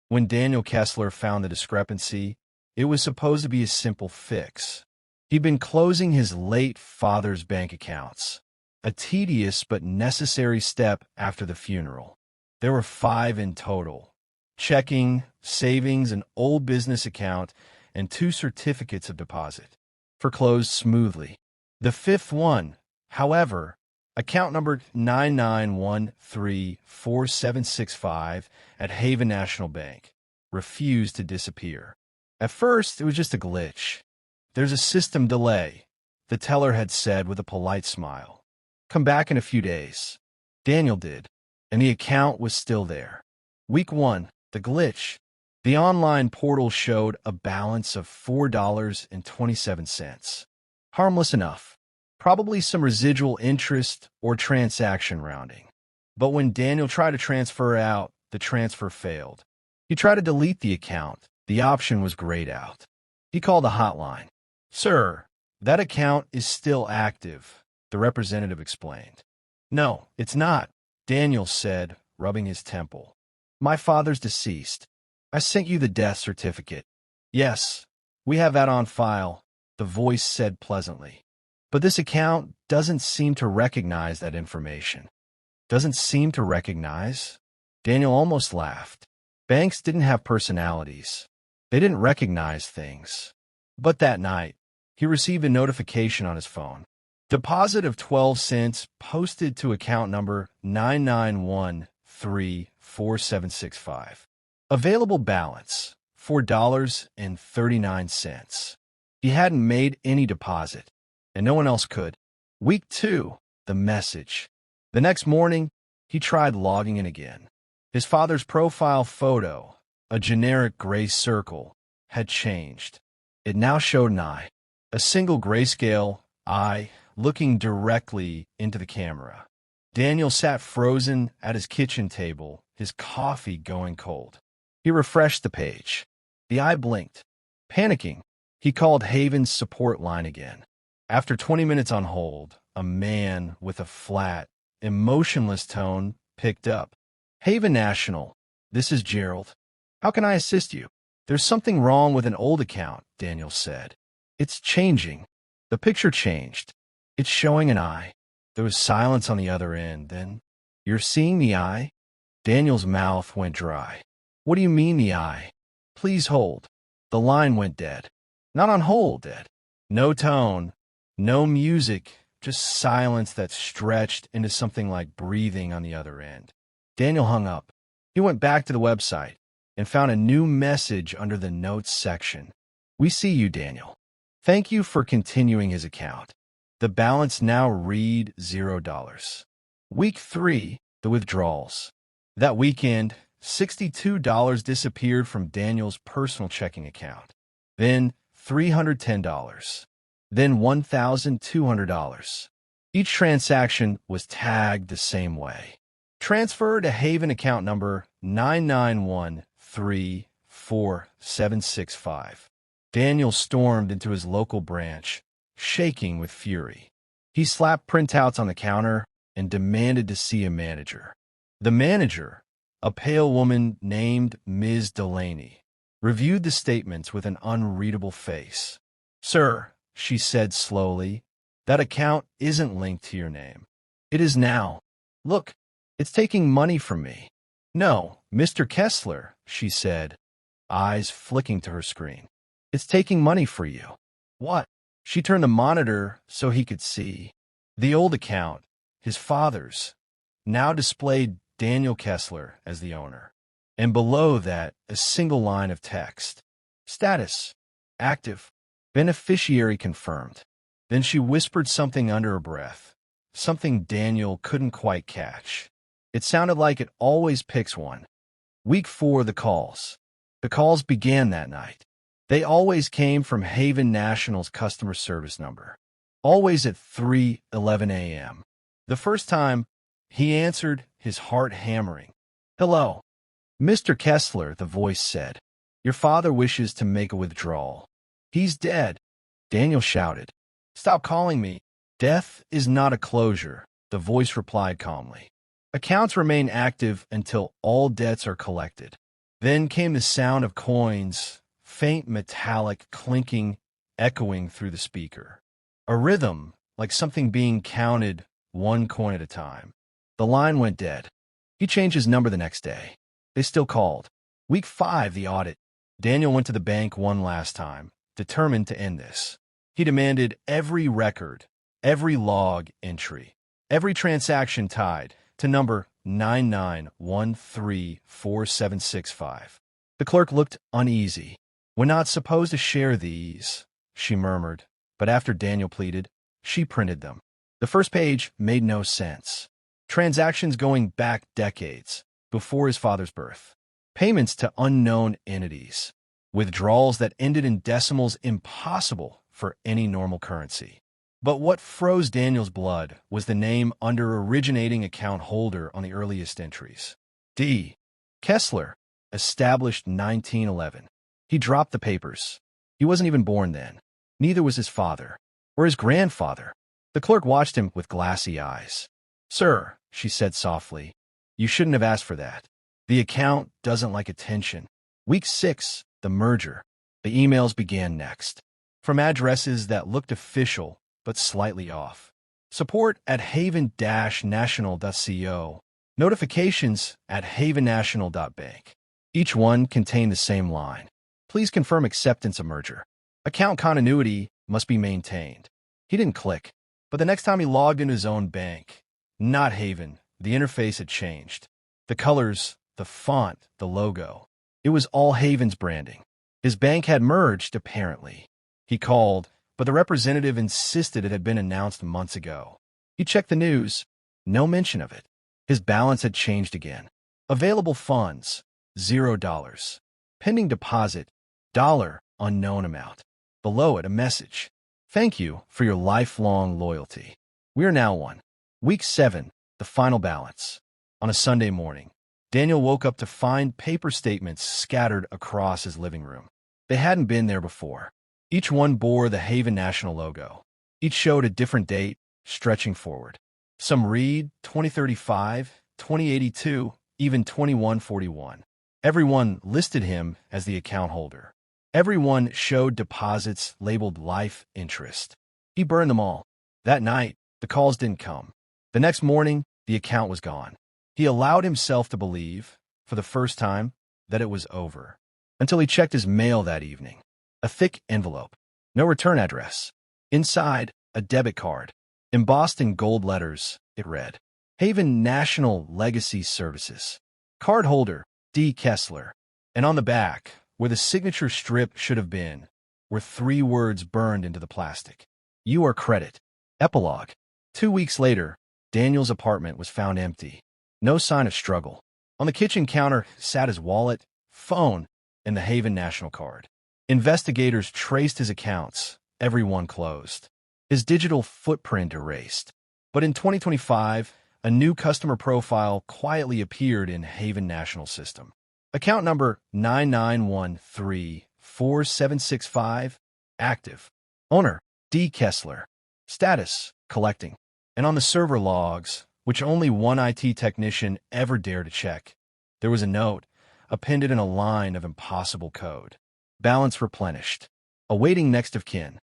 When Daniel Kessler found the discrepancy, it was supposed to be a simple fix. He'd been closing his late father's bank accounts, a tedious but necessary step after the funeral. There were 5 in total: checking, savings, an old business account, and 2 certificates of deposit, foreclosed smoothly. The 5th one, however, account number 99134765 at Haven National Bank, refused to disappear. At first, it was just a glitch. "There's a system delay," the teller had said with a polite smile. "Come back in a few days." Daniel did, and the account was still there. Week 1, the glitch. The online portal showed a balance of $4.27. Harmless enough. Probably some residual interest or transaction rounding. But when Daniel tried to transfer out, the transfer failed. He tried to delete the account. The option was grayed out. He called the hotline. "Sir, that account is still active," the representative explained. "No, it's not," Daniel said, rubbing his temple. "My father's deceased. I sent you the death certificate." "Yes, we have that on file," the voice said pleasantly. "But this account doesn't seem to recognize that information." "Doesn't seem to recognize?" Daniel almost laughed. Banks didn't have personalities. They didn't recognize things. But that night, he received a notification on his phone. Deposit of 12 cents posted to account number 99134765. Available balance, $4.39. He hadn't made any deposit, and no one else could. Week 2, the message. The next morning, he tried logging in again. His father's profile photo, a generic gray circle, had changed. It now showed an eye, a single grayscale eye looking directly into the camera. Daniel sat frozen at his kitchen table, his coffee going cold. He refreshed the page. The eye blinked. Panicking, he called Haven's support line again. After 20 minutes on hold, a man with a flat, emotionless tone picked up. "Haven National, this is Gerald. How can I assist you?" "There's something wrong with an old account," Daniel said. "It's changing." The picture changed. "It's showing an eye." There was silence on the other end. Then, "You're seeing the eye?" Daniel's mouth went dry. "What do you mean, the eye?" "Please hold." The line went dead. Not on hold, dead. No tone, no music, just silence that stretched into something like breathing on the other end. Daniel hung up. He went back to the website and found a new message under the notes section. "We see you, Daniel. Thank you for continuing his account. The balance now read $0. Week 3, the withdrawals. That weekend, $62 disappeared from Daniel's personal checking account. Then $310. Then $1,200. Each transaction was tagged the same way. Transfer to Haven account number 99134765. Daniel stormed into his local branch, shaking with fury. He slapped printouts on the counter and demanded to see a manager. The manager, a pale woman named Ms. Delaney, reviewed the statements with an unreadable face. "Sir," she said slowly, "that account isn't linked to your name. It is now. Look, it's taking money from me." "No, Mr. Kessler," she said, eyes flicking to her screen. "It's taking money for you." "What?" She turned the monitor so he could see. The old account, his father's, now displayed Daniel Kessler as the owner. And below that, a single line of text. "Status: active. Beneficiary confirmed." Then she whispered something under her breath, something Daniel couldn't quite catch. It sounded like it always picks one. Week 4, the calls. The calls began that night. They always came from Haven National's customer service number. Always at 3:11 a.m. The first time, he answered, his heart hammering. "Hello. Mr. Kessler," the voice said. "Your father wishes to make a withdrawal." "He's dead," Daniel shouted. "Stop calling me." "Death is not a closure," the voice replied calmly. "Accounts remain active until all debts are collected." Then came the sound of coins, faint metallic clinking, echoing through the speaker. A rhythm, like something being counted, one coin at a time. The line went dead. He changed his number the next day. They still called. Week 5, the audit. Daniel went to the bank one last time, determined to end this. He demanded every record, every log entry, every transaction tied to number 99134765. The clerk looked uneasy. "We're not supposed to share these," she murmured, but after Daniel pleaded, she printed them. The first page made no sense. Transactions going back decades, before his father's birth. Payments to unknown entities. Withdrawals that ended in decimals impossible for any normal currency. But what froze Daniel's blood was the name under originating account holder on the earliest entries. D. Kessler, established 1911. He dropped the papers. He wasn't even born then. Neither was his father, or his grandfather. The clerk watched him with glassy eyes. "Sir," she said softly, "you shouldn't have asked for that. The account doesn't like attention." Week 6, the merger. The emails began next. From addresses that looked official, but slightly off. Support at haven-national.co. Notifications at havennational.bank. Each one contained the same line. "Please confirm acceptance of merger. Account continuity must be maintained." He didn't click, but the next time he logged into his own bank, not Haven, the interface had changed. The colors, the font, the logo. It was all Haven's branding. His bank had merged, apparently. He called, but the representative insisted it had been announced months ago. He checked the news. No mention of it. His balance had changed again. Available funds, $0. Pending deposit, unknown amount. Below it, a message. "Thank you for your lifelong loyalty. We are now one." Week 7, the final balance. On a Sunday morning, Daniel woke up to find paper statements scattered across his living room. They hadn't been there before. Each one bore the Haven National logo. Each showed a different date, stretching forward. Some read 2035, 2082, even 2141. Everyone listed him as the account holder. Everyone showed deposits labeled life interest. He burned them all. That night, the calls didn't come. The next morning, the account was gone. He allowed himself to believe, for the first time, that it was over. Until he checked his mail that evening. A thick envelope. No return address. Inside, a debit card. Embossed in gold letters, it read, "Haven National Legacy Services. Card holder, D. Kessler." And on the back, where the signature strip should have been, were 3 words burned into the plastic. "You are credit." Epilogue. 2 weeks later, Daniel's apartment was found empty. No sign of struggle. On the kitchen counter sat his wallet, phone, and the Haven National card. Investigators traced his accounts, every one closed. His digital footprint erased. But in 2025, a new customer profile quietly appeared in Haven National System. Account number 99134765, active. Owner, D. Kessler. Status, collecting. And on the server logs, which only one IT technician ever dared to check, there was a note, appended in a line of impossible code. Balance replenished. Awaiting next of kin.